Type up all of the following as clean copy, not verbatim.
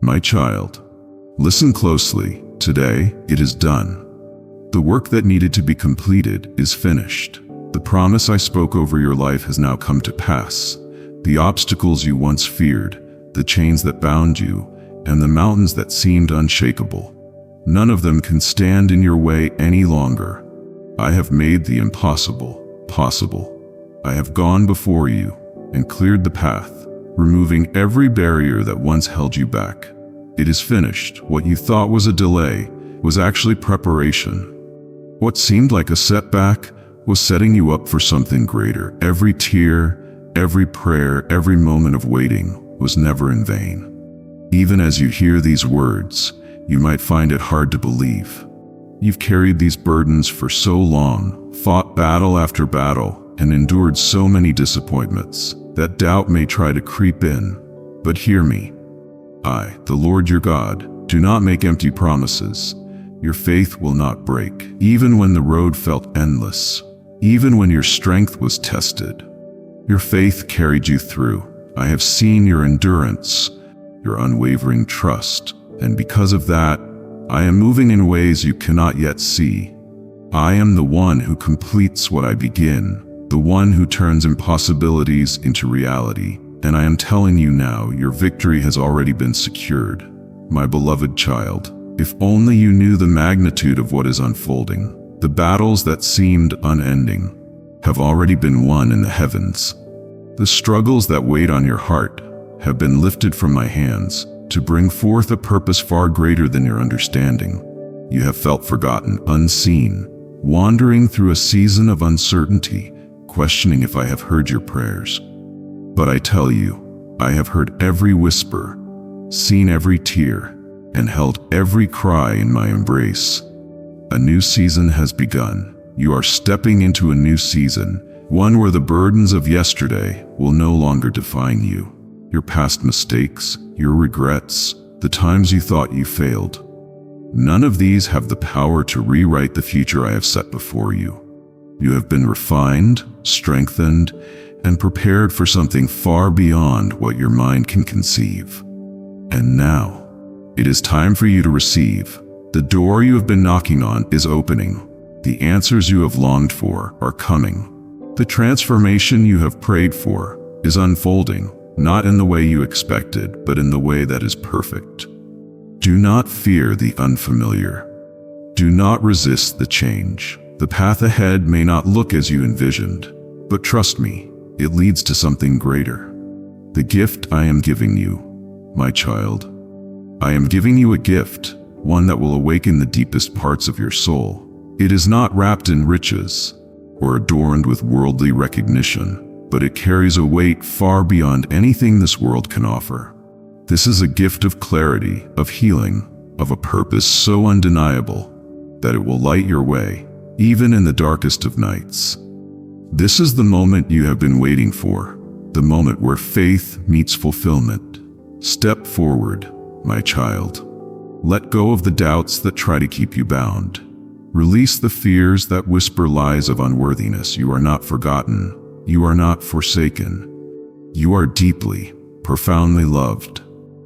My child, listen closely. Today, it is done. The work that needed to be completed is finished. The promise I spoke over your life has now come to pass. The obstacles you once feared, the chains that bound you, and the mountains that seemed unshakable, none of them can stand in your way any longer. I have made the impossible possible. I have gone before you and cleared the path, removing every barrier that once held you back. It is finished. What you thought was a delay was actually preparation. What seemed like a setback was setting you up for something greater. Every tear, every prayer, every moment of waiting was never in vain. Even as you hear these words, you might find it hard to believe. You've carried these burdens for so long, fought battle after battle, and endured so many disappointments that doubt may try to creep in. But hear me. I, the Lord your God, do not make empty promises. Your faith will not break, even when the road felt endless, even when your strength was tested. Your faith carried you through. I have seen your endurance, your unwavering trust, and because of that, I am moving in ways you cannot yet see. I am the one who completes what I begin, the one who turns impossibilities into reality, and I am telling you now, your victory has already been secured. My beloved child, if only you knew the magnitude of what is unfolding. The battles that seemed unending have already been won in the heavens. The struggles that weighed on your heart have been lifted from my hands to bring forth a purpose far greater than your understanding. You have felt forgotten, unseen, wandering through a season of uncertainty, questioning if I have heard your prayers. But I tell you, I have heard every whisper, seen every tear, and held every cry in my embrace. A new season has begun. You are stepping into a new season, one where the burdens of yesterday will no longer define you. Your past mistakes, your regrets, the times you thought you failed. None of these have the power to rewrite the future I have set before you. You have been refined, strengthened, and prepared for something far beyond what your mind can conceive. And now, it is time for you to receive. The door you have been knocking on is opening. The answers you have longed for are coming. The transformation you have prayed for is unfolding, not in the way you expected, but in the way that is perfect. Do not fear the unfamiliar. Do not resist the change. The path ahead may not look as you envisioned, but trust me, it leads to something greater. The gift I am giving you, my child. I am giving you a gift, one that will awaken the deepest parts of your soul. It is not wrapped in riches or adorned with worldly recognition, but it carries a weight far beyond anything this world can offer. This is a gift of clarity, of healing, of a purpose so undeniable that it will light your way, even in the darkest of nights. This is the moment you have been waiting for, the moment where faith meets fulfillment. Step forward, my child. Let go of the doubts that try to keep you bound. Release the fears that whisper lies of unworthiness. You are not forgotten. You are not forsaken. You are deeply, profoundly loved.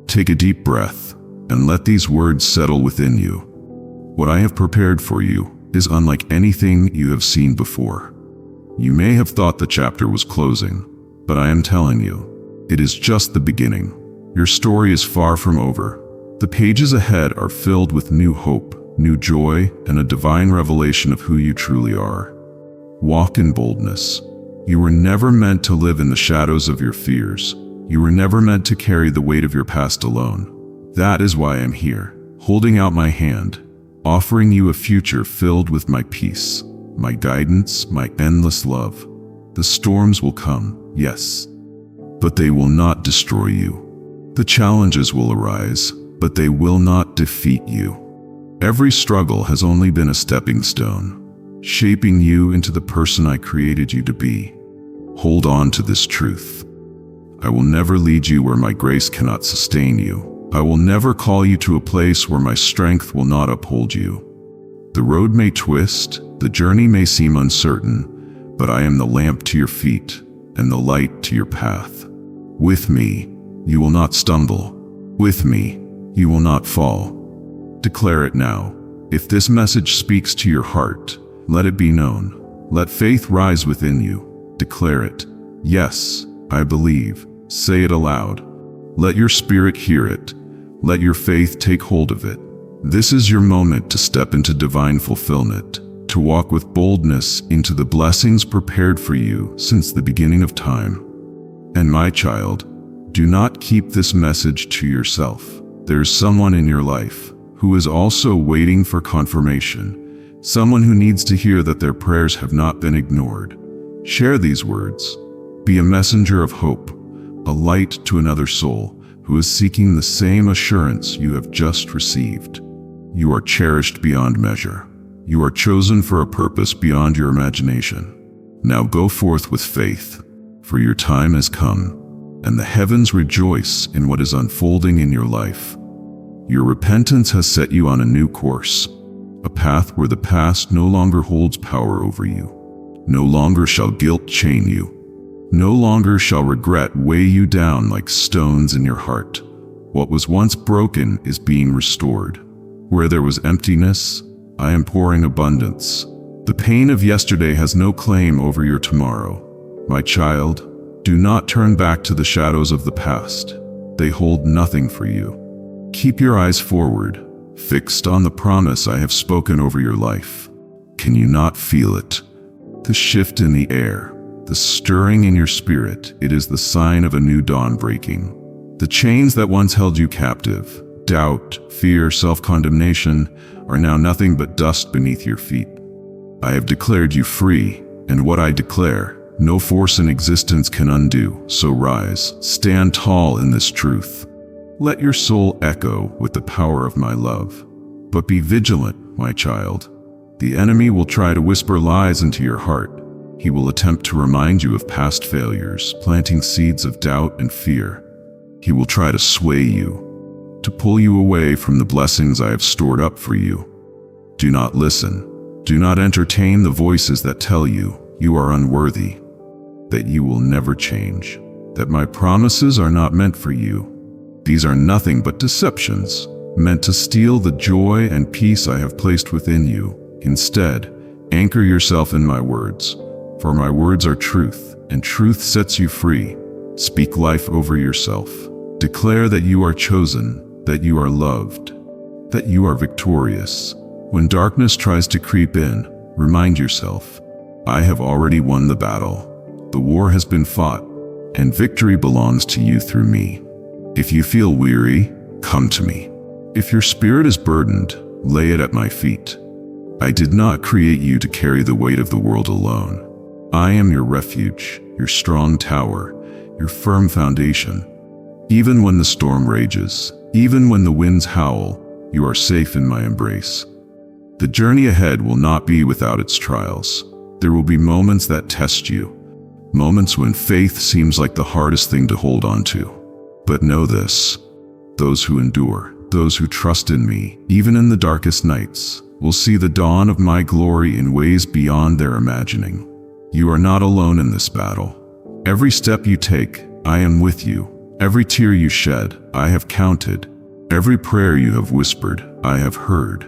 Take a deep breath and let these words settle within you. What I have prepared for you is unlike anything you have seen before. You may have thought the chapter was closing, but I am telling you, it is just the beginning. Your story is far from over. The pages ahead are filled with new hope, new joy, and a divine revelation of who you truly are. Walk in boldness. You were never meant to live in the shadows of your fears. You were never meant to carry the weight of your past alone. That is why I'm here, holding out my hand, offering you a future filled with my peace, my guidance, my endless love. The storms will come, yes, but they will not destroy you. The challenges will arise, but they will not defeat you. Every struggle has only been a stepping stone, shaping you into the person I created you to be. Hold on to this truth. I will never lead you where my grace cannot sustain you. I will never call you to a place where my strength will not uphold you. The road may twist, the journey may seem uncertain, but I am the lamp to your feet and the light to your path. With me, you will not stumble. With me, You will not fall. Declare it now. If this message speaks to your heart, let it be known. Let faith rise within you. Declare it. Yes, I believe. Say it aloud. Let your spirit hear it. Let your faith take hold of it. This is your moment to step into divine fulfillment, to walk with boldness into the blessings prepared for you since the beginning of time. And my child, do not keep this message to yourself. There is someone in your life who is also waiting for confirmation, someone who needs to hear that their prayers have not been ignored. Share these words. Be a messenger of hope, a light to another soul who is seeking the same assurance you have just received. You are cherished beyond measure. You are chosen for a purpose beyond your imagination. Now go forth with faith, for your time has come, and the heavens rejoice in what is unfolding in your life. Your repentance has set you on a new course, a path where the past no longer holds power over you. No longer shall guilt chain you. No longer shall regret weigh you down like stones in your heart. What was once broken is being restored. Where there was emptiness, I am pouring abundance. The pain of yesterday has no claim over your tomorrow. My child, do not turn back to the shadows of the past. They hold nothing for you. Keep your eyes forward, fixed on the promise I have spoken over your life. Can you not feel it? The shift in the air, the stirring in your spirit, it is the sign of a new dawn breaking. The chains that once held you captive, doubt, fear, self-condemnation, are now nothing but dust beneath your feet. I have declared you free, and what I declare, no force in existence can undo. So rise, stand tall in this truth. Let your soul echo with the power of my love. But be vigilant, my child. The enemy will try to whisper lies into your heart. He will attempt to remind you of past failures, planting seeds of doubt and fear. He will try to sway you, to pull you away from the blessings I have stored up for you. Do not listen. Do not entertain the voices that tell you you are unworthy, that you will never change, that my promises are not meant for you. These are nothing but deceptions, meant to steal the joy and peace I have placed within you. Instead, anchor yourself in my words, for my words are truth, and truth sets you free. Speak life over yourself. Declare that you are chosen, that you are loved, that you are victorious. When darkness tries to creep in, remind yourself, I have already won the battle. The war has been fought, and victory belongs to you through me. If you feel weary, come to me. If your spirit is burdened, lay it at my feet. I did not create you to carry the weight of the world alone. I am your refuge, your strong tower, your firm foundation. Even when the storm rages, even when the winds howl, you are safe in my embrace. The journey ahead will not be without its trials. There will be moments that test you, moments when faith seems like the hardest thing to hold on to. But know this, those who endure, those who trust in me, even in the darkest nights, will see the dawn of my glory in ways beyond their imagining. You are not alone in this battle. Every step you take, I am with you. Every tear you shed, I have counted. Every prayer you have whispered, I have heard.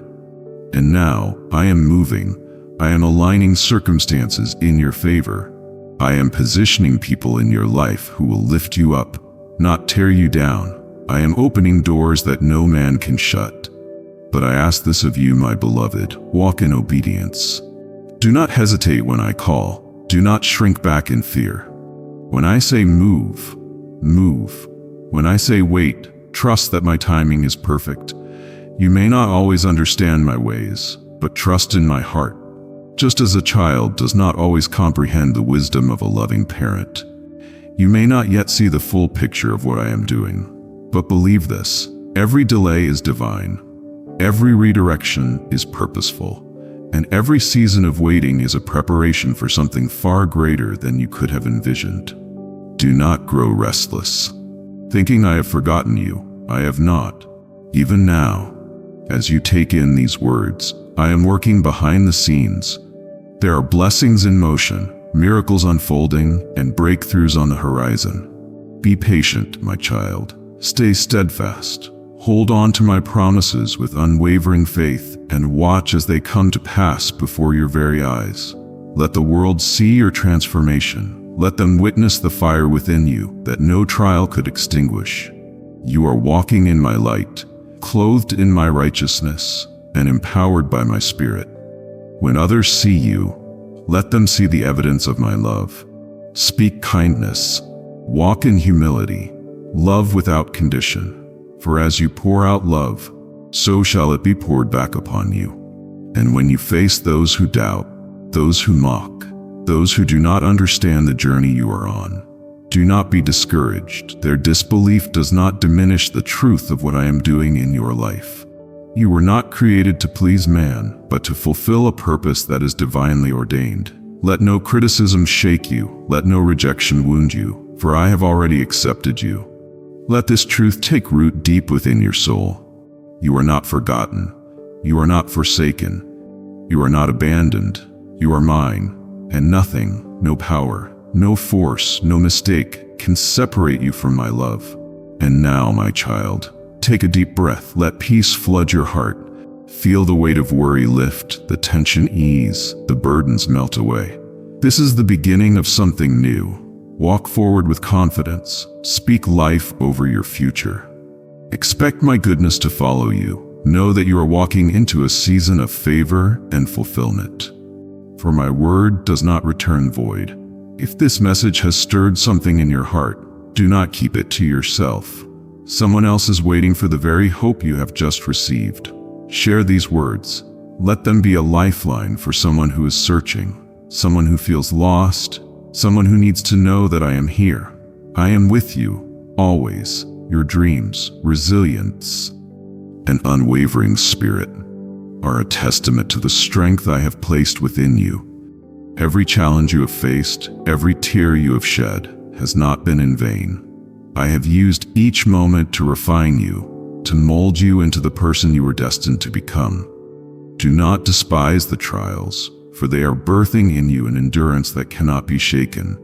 And now, I am moving. I am aligning circumstances in your favor. I am positioning people in your life who will lift you up, not tear you down. I am opening doors that no man can shut. But I ask this of you, my beloved, walk in obedience. Do not hesitate when I call. Do not shrink back in fear. When I say move, move. When I say wait, trust that my timing is perfect. You may not always understand my ways, but trust in my heart. Just as a child does not always comprehend the wisdom of a loving parent. You may not yet see the full picture of what I am doing, but believe this, every delay is divine, every redirection is purposeful, and every season of waiting is a preparation for something far greater than you could have envisioned. Do not grow restless, thinking I have forgotten you. I have not. Even now, as you take in these words, I am working behind the scenes. There are blessings in motion, miracles unfolding, and breakthroughs on the horizon. Be patient, my child. Stay steadfast. Hold on to my promises with unwavering faith and watch as they come to pass before your very eyes. Let the world see your transformation. Let them witness the fire within you that no trial could extinguish. You are walking in my light, clothed in my righteousness, and empowered by my Spirit. When others see you, let them see the evidence of my love. Speak kindness, walk in humility, love without condition. For as you pour out love, so shall it be poured back upon you. And when you face those who doubt, those who mock, those who do not understand the journey you are on, do not be discouraged. Their disbelief does not diminish the truth of what I am doing in your life. You were not created to please man, but to fulfill a purpose that is divinely ordained. Let no criticism shake you, let no rejection wound you, for I have already accepted you. Let this truth take root deep within your soul. You are not forgotten. You are not forsaken. You are not abandoned. You are mine, and nothing, no power, no force, no mistake can separate you from my love. And now, my child, take a deep breath. Let peace flood your heart. Feel the weight of worry lift, the tension ease, the burdens melt away. This is the beginning of something new. Walk forward with confidence. Speak life over your future. Expect my goodness to follow you. Know that you are walking into a season of favor and fulfillment. For my word does not return void. If this message has stirred something in your heart, do not keep it to yourself. Someone else is waiting for the very hope you have just received. Share these words. Let them be a lifeline for someone who is searching, someone who feels lost, someone who needs to know that I am here. I am with you, always. Your dreams, resilience, and unwavering spirit are a testament to the strength I have placed within you. Every challenge you have faced, every tear you have shed, has not been in vain. I have used each moment to refine you, to mold you into the person you were destined to become. Do not despise the trials, for they are birthing in you an endurance that cannot be shaken.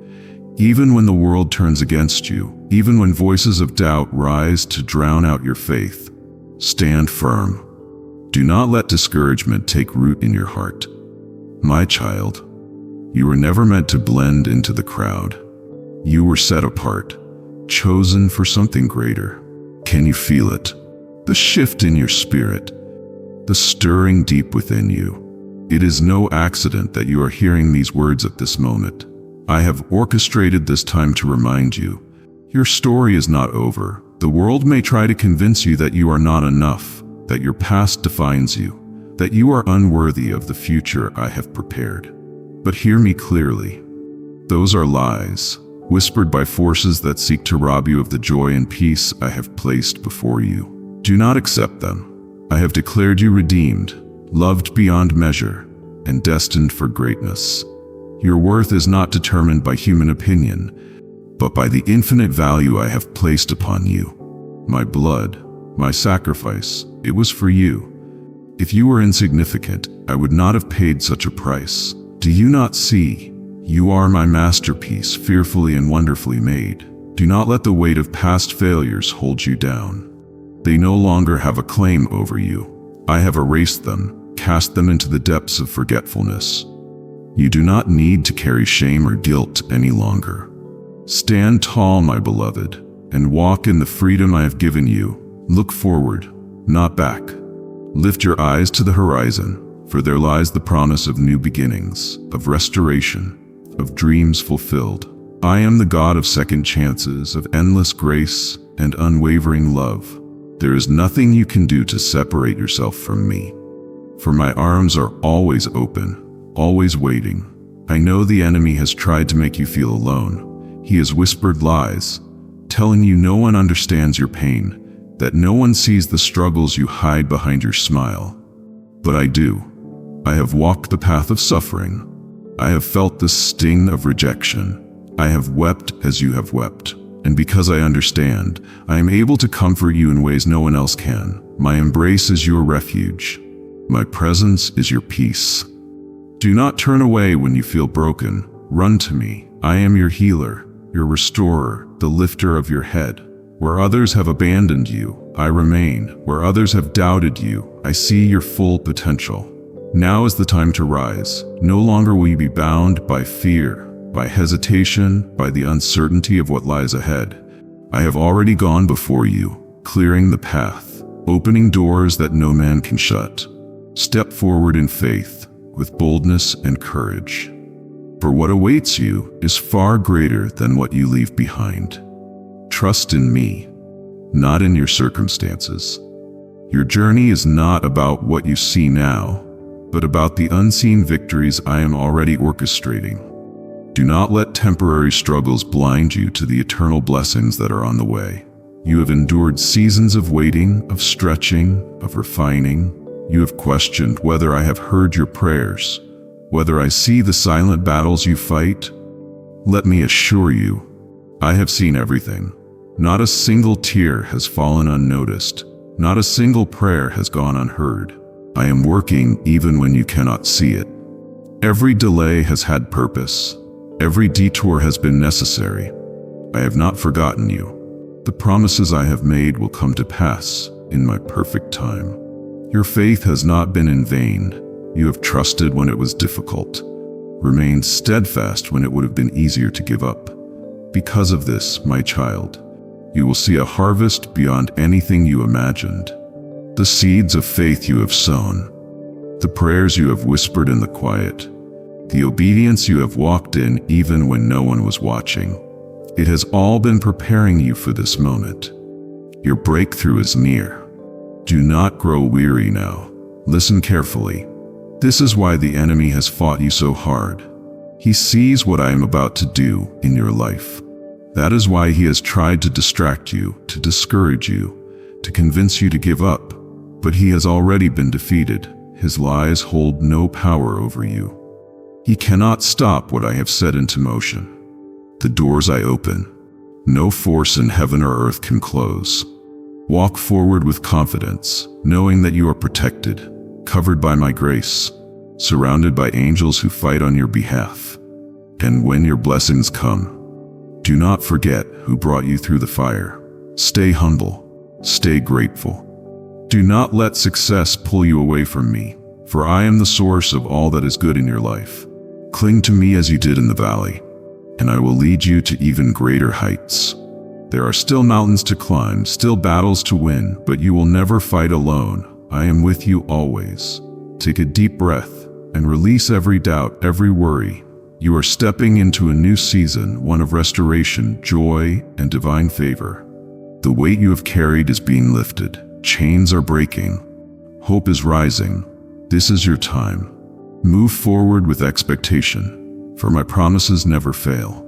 Even when the world turns against you, even when voices of doubt rise to drown out your faith, stand firm. Do not let discouragement take root in your heart. My child, you were never meant to blend into the crowd. You were set apart, chosen for something greater. Can you feel it? The shift in your spirit, the stirring deep within you. It is no accident that you are hearing these words at this moment. I have orchestrated this time to remind you, your story is not over. The world may try to convince you that you are not enough, that your past defines you, that you are unworthy of the future I have prepared. But hear me clearly. Those are lies, whispered by forces that seek to rob you of the joy and peace I have placed before you. Do not accept them. I have declared you redeemed, loved beyond measure, and destined for greatness. Your worth is not determined by human opinion, but by the infinite value I have placed upon you. My blood, my sacrifice, it was for you. If you were insignificant, I would not have paid such a price. Do you not see? You are my masterpiece, fearfully and wonderfully made. Do not let the weight of past failures hold you down. They no longer have a claim over you. I have erased them, cast them into the depths of forgetfulness. You do not need to carry shame or guilt any longer. Stand tall, my beloved, and walk in the freedom I have given you. Look forward, not back. Lift your eyes to the horizon, for there lies the promise of new beginnings, of restoration, of dreams fulfilled. I am the God of second chances, of endless grace and unwavering love. There is nothing you can do to separate yourself from me, for my arms are always open, always waiting. I know the enemy has tried to make you feel alone. He has whispered lies, telling you no one understands your pain, that no one sees the struggles you hide behind your smile. But I do. I have walked the path of suffering. I have felt the sting of rejection. I have wept as you have wept. And because I understand, I am able to comfort you in ways no one else can. My embrace is your refuge. My presence is your peace. Do not turn away when you feel broken. Run to me. I am your healer, your restorer, the lifter of your head. Where others have abandoned you, I remain. Where others have doubted you, I see your full potential. Now is the time to rise. No longer will you be bound by fear, by hesitation, by the uncertainty of what lies ahead. I have already gone before you, clearing the path, opening doors that no man can shut. Step forward in faith, with boldness and courage. For what awaits you is far greater than what you leave behind. Trust in me, not in your circumstances. Your journey is not about what you see now, but about the unseen victories I am already orchestrating. Do not let temporary struggles blind you to the eternal blessings that are on the way. You have endured seasons of waiting, of stretching, of refining. You have questioned whether I have heard your prayers, whether I see the silent battles you fight. Let me assure you, I have seen everything. Not a single tear has fallen unnoticed. Not a single prayer has gone unheard. I am working even when you cannot see it. Every delay has had purpose. Every detour has been necessary. I have not forgotten you. The promises I have made will come to pass in my perfect time. Your faith has not been in vain. You have trusted when it was difficult, remained steadfast when it would have been easier to give up. Because of this, my child, you will see a harvest beyond anything you imagined. The seeds of faith you have sown, the prayers you have whispered in the quiet, the obedience you have walked in even when no one was watching. It has all been preparing you for this moment. Your breakthrough is near. Do not grow weary now. Listen carefully. This is why the enemy has fought you so hard. He sees what I am about to do in your life. That is why he has tried to distract you, to discourage you, to convince you to give up. But he has already been defeated. His lies hold no power over you. He cannot stop what I have set into motion. The doors I open, no force in heaven or earth can close. Walk forward with confidence, knowing that you are protected, covered by my grace, surrounded by angels who fight on your behalf. And when your blessings come, do not forget who brought you through the fire. Stay humble, stay grateful. Do not let success pull you away from me, for I am the source of all that is good in your life. Cling to me as you did in the valley, and I will lead you to even greater heights. There are still mountains to climb, still battles to win, but you will never fight alone. I am with you always. Take a deep breath and release every doubt, every worry. You are stepping into a new season, one of restoration, joy, and divine favor. The weight you have carried is being lifted. Chains are breaking. Hope is rising. This is your time. Move forward with expectation, for my promises never fail.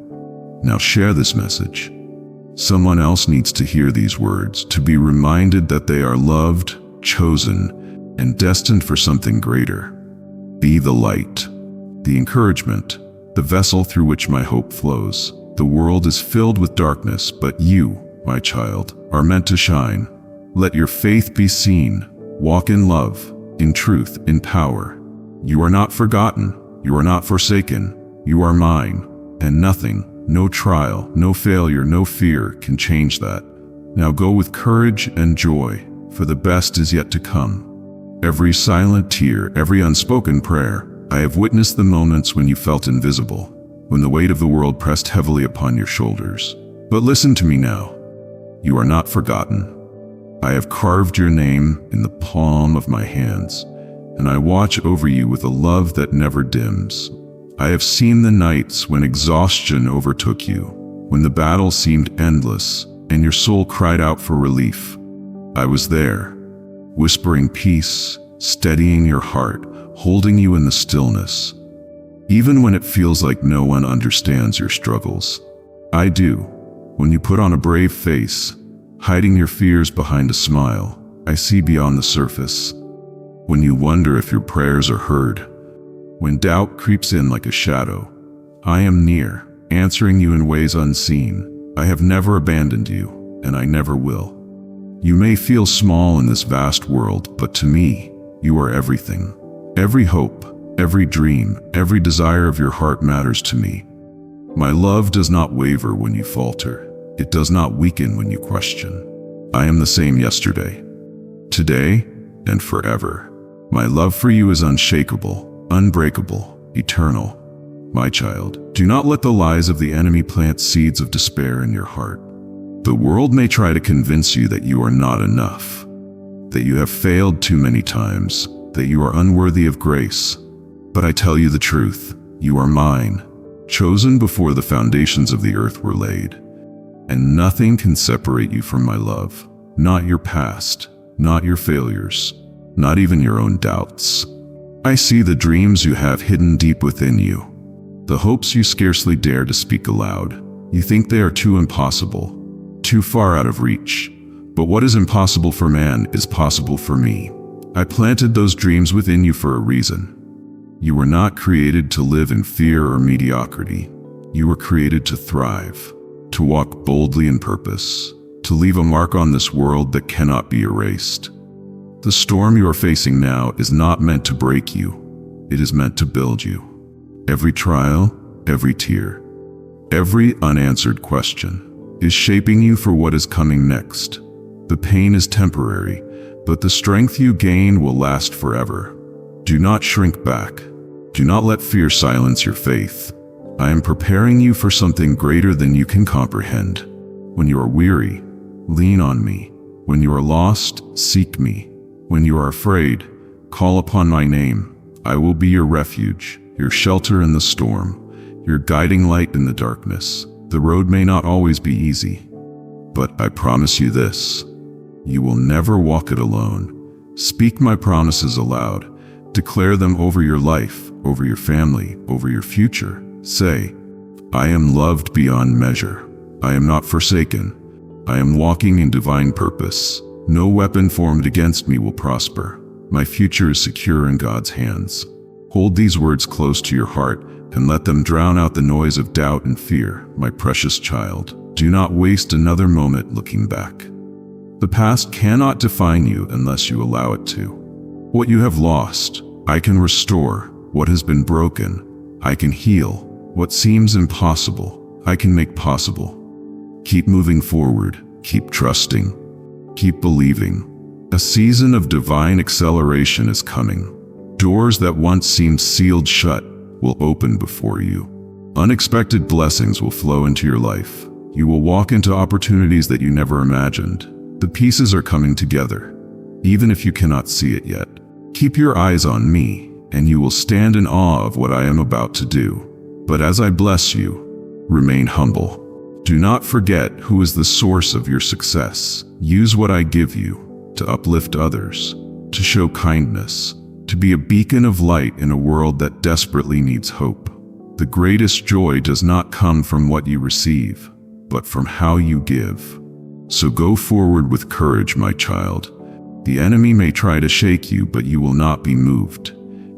Now share this message. Someone else needs to hear these words, to be reminded that they are loved, chosen, and destined for something greater. Be the light, the encouragement, the vessel through which my hope flows. The world is filled with darkness, but you, my child, are meant to shine. Let your faith be seen. Walk in love, in truth, in power. You are not forgotten. You are not forsaken. You are mine. And nothing, no trial, no failure, no fear can change that. Now go with courage and joy, for the best is yet to come. Every silent tear, every unspoken prayer, I have witnessed the moments when you felt invisible, when the weight of the world pressed heavily upon your shoulders. But listen to me now. You are not forgotten. I have carved your name in the palm of my hands, and I watch over you with a love that never dims. I have seen the nights when exhaustion overtook you, when the battle seemed endless, and your soul cried out for relief. I was there, whispering peace, steadying your heart, holding you in the stillness. Even when it feels like no one understands your struggles, I do. When you put on a brave face, hiding your fears behind a smile, I see beyond the surface. When you wonder if your prayers are heard, when doubt creeps in like a shadow, I am near, answering you in ways unseen. I have never abandoned you, and I never will. You may feel small in this vast world, but to me, you are everything. Every hope, every dream, every desire of your heart matters to me. My love does not waver when you falter. It does not weaken when you question. I am the same yesterday, today, and forever. My love for you is unshakable, unbreakable, eternal. My child, do not let the lies of the enemy plant seeds of despair in your heart. The world may try to convince you that you are not enough, that you have failed too many times, that you are unworthy of grace. But I tell you the truth, you are mine, chosen before the foundations of the earth were laid. And nothing can separate you from my love, not your past, not your failures, not even your own doubts. I see the dreams you have hidden deep within you, the hopes you scarcely dare to speak aloud. You think they are too impossible, too far out of reach. But what is impossible for man is possible for me. I planted those dreams within you for a reason. You were not created to live in fear or mediocrity. You were created to thrive, to walk boldly in purpose, to leave a mark on this world that cannot be erased. The storm you are facing now is not meant to break you. It is meant to build you. Every trial, every tear, every unanswered question is shaping you for what is coming next. The pain is temporary, but the strength you gain will last forever. Do not shrink back. Do not let fear silence your faith. I am preparing you for something greater than you can comprehend. When you are weary, lean on me. When you are lost, seek me. When you are afraid, call upon my name. I will be your refuge, your shelter in the storm, your guiding light in the darkness. The road may not always be easy, but I promise you this: you will never walk it alone. Speak my promises aloud. Declare them over your life, over your family, over your future. Say, I am loved beyond measure. I am not forsaken. I am walking in divine purpose. No weapon formed against me will prosper. My future is secure in God's hands. Hold these words close to your heart and let them drown out the noise of doubt and fear. My precious child, do not waste another moment looking back. The past cannot define you unless you allow it to. What you have lost, I can restore. What has been broken, I can heal. What seems impossible, I can make possible. Keep moving forward, keep trusting, keep believing. A season of divine acceleration is coming. Doors that once seemed sealed shut will open before you. Unexpected blessings will flow into your life. You will walk into opportunities that you never imagined. The pieces are coming together, even if you cannot see it yet. Keep your eyes on me, and you will stand in awe of what I am about to do. But as I bless you, remain humble. Do not forget who is the source of your success. Use what I give you to uplift others, to show kindness, to be a beacon of light in a world that desperately needs hope. The greatest joy does not come from what you receive, but from how you give. So go forward with courage, my child. The enemy may try to shake you, but you will not be moved.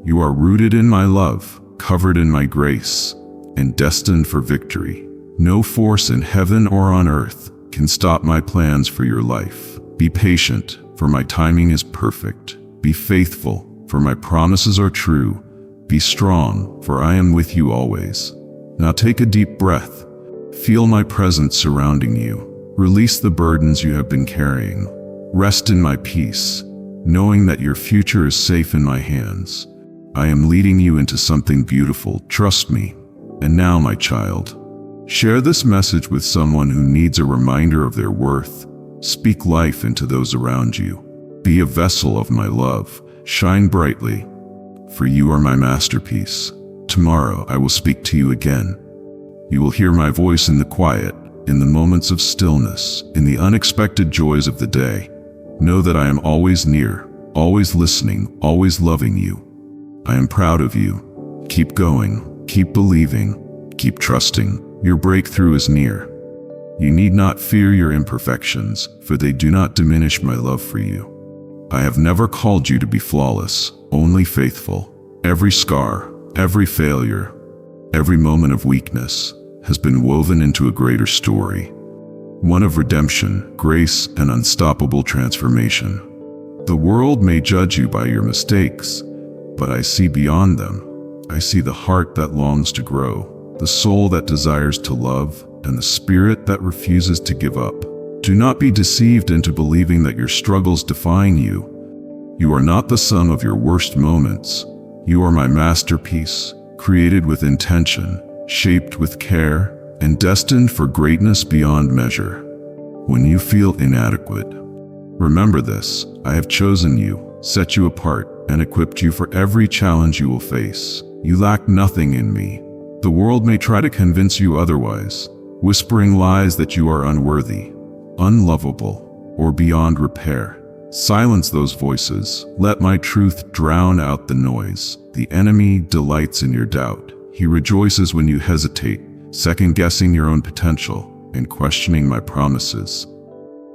You are rooted in my love, covered in my grace, and destined for victory. No force in heaven or on earth can stop my plans for your life. Be patient, for my timing is perfect. Be faithful, for my promises are true. Be strong, for I am with you always. Now take a deep breath. Feel my presence surrounding you. Release the burdens you have been carrying. Rest in my peace, knowing that your future is safe in my hands. I am leading you into something beautiful, trust me. And now, my child, share this message with someone who needs a reminder of their worth. Speak life into those around you. Be a vessel of my love. Shine brightly, for you are my masterpiece. Tomorrow I will speak to you again. You will hear my voice in the quiet, in the moments of stillness, in the unexpected joys of the day. Know that I am always near, always listening, always loving you. I am proud of you. Keep going, keep believing, keep trusting. Your breakthrough is near. You need not fear your imperfections, for they do not diminish my love for you. I have never called you to be flawless, only faithful. Every scar, every failure, every moment of weakness has been woven into a greater story. One of redemption, grace, and unstoppable transformation. The world may judge you by your mistakes, but I see beyond them. I see the heart that longs to grow, the soul that desires to love, and the spirit that refuses to give up. Do not be deceived into believing that your struggles define you. You are not the sum of your worst moments. You are my masterpiece, created with intention, shaped with care, and destined for greatness beyond measure. When you feel inadequate, remember this: I have chosen you, set you apart, and equipped you for every challenge you will face. You lack nothing in me. The world may try to convince you otherwise, whispering lies that you are unworthy, unlovable, or beyond repair. Silence those voices. Let my truth drown out the noise. The enemy delights in your doubt. He rejoices when you hesitate, second-guessing your own potential and questioning my promises.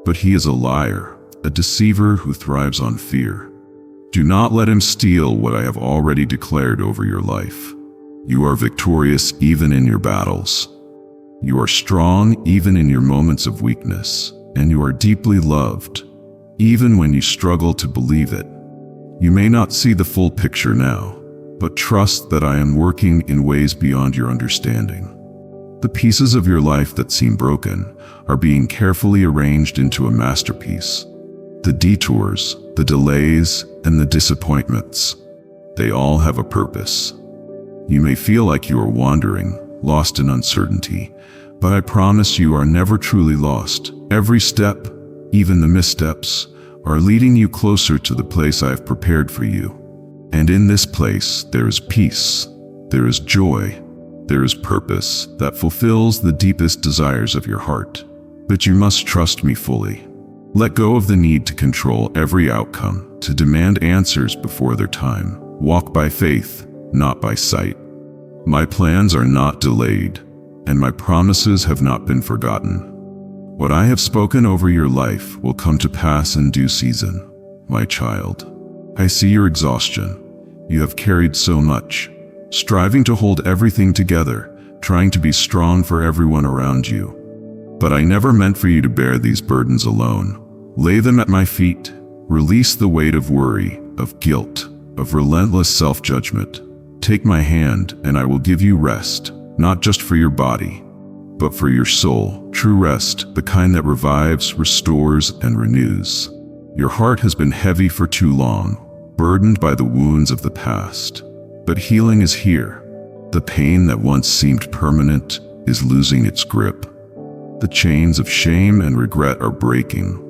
But he is a liar, a deceiver who thrives on fear. Do not let him steal what I have already declared over your life. You are victorious even in your battles. You are strong even in your moments of weakness, and you are deeply loved, even when you struggle to believe it. You may not see the full picture now, but trust that I am working in ways beyond your understanding. The pieces of your life that seem broken are being carefully arranged into a masterpiece. The detours, the delays, and the disappointments, they all have a purpose. You may feel like you are wandering, lost in uncertainty, but I promise you are never truly lost. Every step, even the missteps, are leading you closer to the place I have prepared for you. And in this place, there is peace, there is joy, there is purpose that fulfills the deepest desires of your heart. But you must trust me fully. Let go of the need to control every outcome, to demand answers before their time. Walk by faith, not by sight. My plans are not delayed, and my promises have not been forgotten. What I have spoken over your life will come to pass in due season, my child. I see your exhaustion. You have carried so much, striving to hold everything together, trying to be strong for everyone around you. But I never meant for you to bear these burdens alone. Lay them at my feet. Release the weight of worry, of guilt, of relentless self-judgment. Take my hand, and I will give you rest, not just for your body, but for your soul. True rest, the kind that revives, restores, and renews. Your heart has been heavy for too long, burdened by the wounds of the past. But healing is here. The pain that once seemed permanent is losing its grip. The chains of shame and regret are breaking.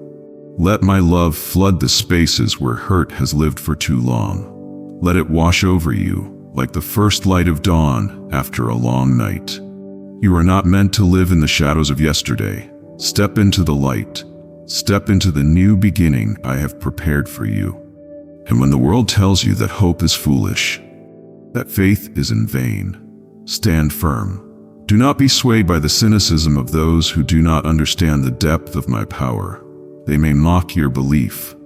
Let my love flood the spaces where hurt has lived for too long. Let it wash over you, like the first light of dawn after a long night. You are not meant to live in the shadows of yesterday. Step into the light. Step into the new beginning I have prepared for you. And when the world tells you that hope is foolish, that faith is in vain, stand firm. Do not be swayed by the cynicism of those who do not understand the depth of my power. They may mock your belief,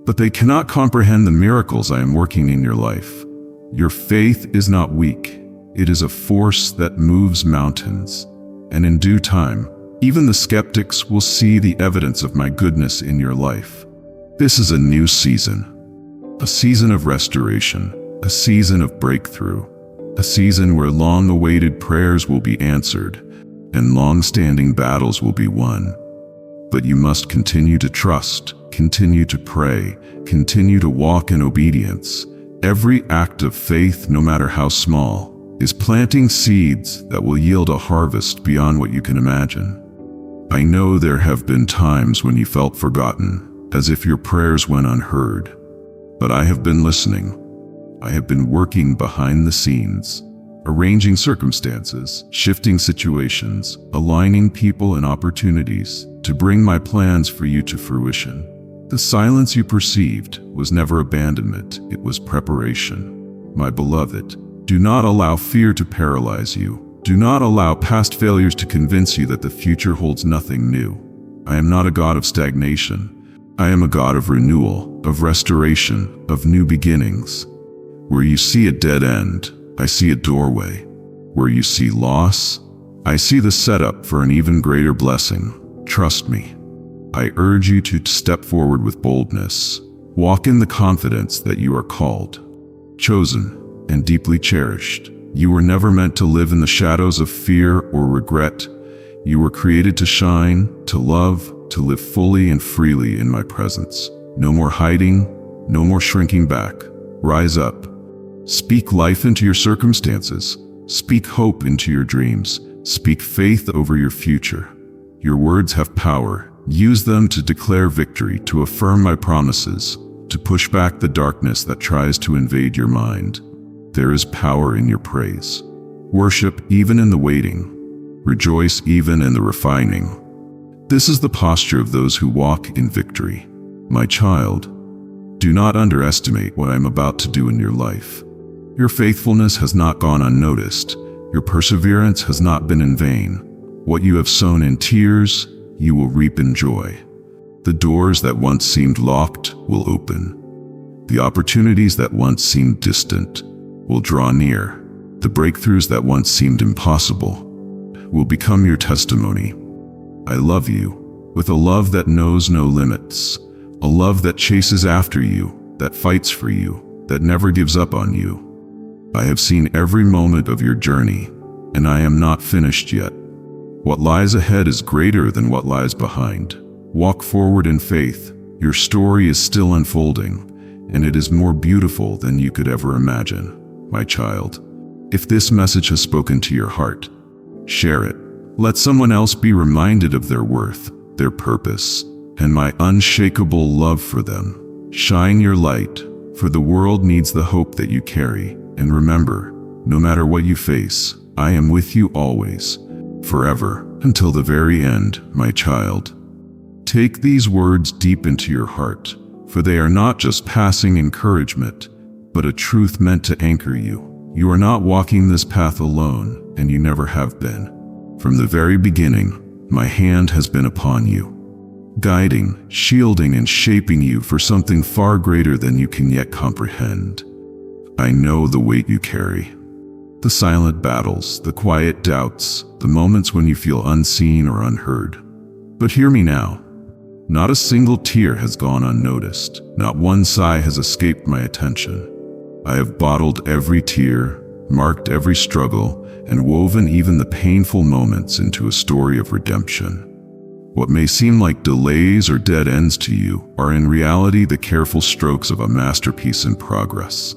but they cannot comprehend the miracles I am working in your life. Your faith is not weak. It is a force that moves mountains. And in due time, even the skeptics will see the evidence of my goodness in your life. This is a new season. A season of restoration. A season of breakthrough. A season where long-awaited prayers will be answered and long-standing battles will be won. But you must continue to trust, continue to pray, continue to walk in obedience. Every act of faith, no matter how small, is planting seeds that will yield a harvest beyond what you can imagine. I know there have been times when you felt forgotten, as if your prayers went unheard. But I have been listening. I have been working behind the scenes, arranging circumstances, shifting situations, aligning people and opportunities to bring my plans for you to fruition. The silence you perceived was never abandonment, it was preparation. My beloved, do not allow fear to paralyze you. Do not allow past failures to convince you that the future holds nothing new. I am not a God of stagnation. I am a God of renewal, of restoration, of new beginnings. Where you see a dead end, I see a doorway. Where you see loss, I see the setup for an even greater blessing. Trust me. I urge you to step forward with boldness. Walk in the confidence that you are called, chosen, and deeply cherished. You were never meant to live in the shadows of fear or regret. You were created to shine, to love, to live fully and freely in my presence. No more hiding, no more shrinking back. Rise up. Speak life into your circumstances. Speak hope into your dreams. Speak faith over your future. Your words have power. Use them to declare victory, to affirm my promises, to push back the darkness that tries to invade your mind. There is power in your praise. Worship even in the waiting. Rejoice even in the refining. This is the posture of those who walk in victory. My child, do not underestimate what I am about to do in your life. Your faithfulness has not gone unnoticed. Your perseverance has not been in vain. What you have sown in tears, you will reap in joy. The doors that once seemed locked will open. The opportunities that once seemed distant will draw near. The breakthroughs that once seemed impossible will become your testimony. I love you with a love that knows no limits, a love that chases after you, that fights for you, that never gives up on you. I have seen every moment of your journey, and I am not finished yet. What lies ahead is greater than what lies behind. Walk forward in faith. Your story is still unfolding, and it is more beautiful than you could ever imagine, my child. If this message has spoken to your heart, share it. Let someone else be reminded of their worth, their purpose, and my unshakable love for them. Shine your light, for the world needs the hope that you carry. And remember, no matter what you face, I am with you always, forever, until the very end, my child. Take these words deep into your heart, for they are not just passing encouragement, but a truth meant to anchor you. You are not walking this path alone, and you never have been. From the very beginning, my hand has been upon you, guiding, shielding, and shaping you for something far greater than you can yet comprehend. I know the weight you carry, the silent battles, the quiet doubts, the moments when you feel unseen or unheard. But hear me now. Not a single tear has gone unnoticed. Not one sigh has escaped my attention. I have bottled every tear, marked every struggle, and woven even the painful moments into a story of redemption. What may seem like delays or dead ends to you are in reality the careful strokes of a masterpiece in progress.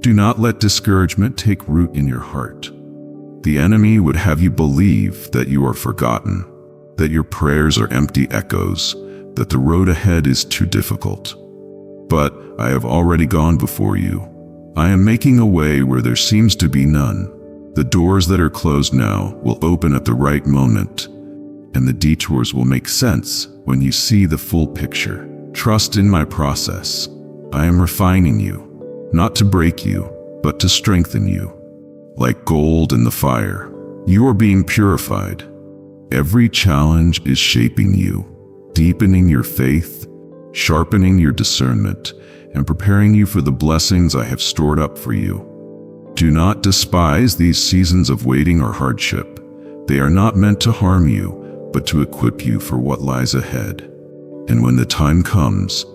Do not let discouragement take root in your heart. The enemy would have you believe that you are forgotten, that your prayers are empty echoes, that the road ahead is too difficult. But I have already gone before you. I am making a way where there seems to be none. The doors that are closed now will open at the right moment, and the detours will make sense when you see the full picture. Trust in my process. I am refining you. Not to break you, but to strengthen you. Like gold in the fire, you are being purified. Every challenge is shaping you, deepening your faith, sharpening your discernment, and preparing you for the blessings I have stored up for you. Do not despise these seasons of waiting or hardship. They are not meant to harm you, but to equip you for what lies ahead. And when the time comes,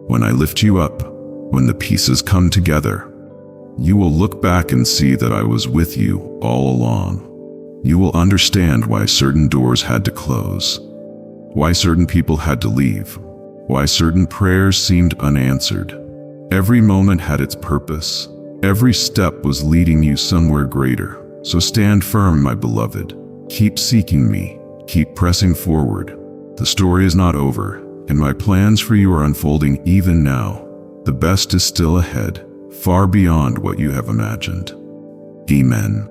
when I lift you up, when the pieces come together, you will look back and see that I was with you all along. You will understand why certain doors had to close, why certain people had to leave, why certain prayers seemed unanswered. Every moment had its purpose. Every step was leading you somewhere greater. So stand firm, my beloved. Keep seeking me. Keep pressing forward. The story is not over, and my plans for you are unfolding even now. The best is still ahead, far beyond what you have imagined. Amen.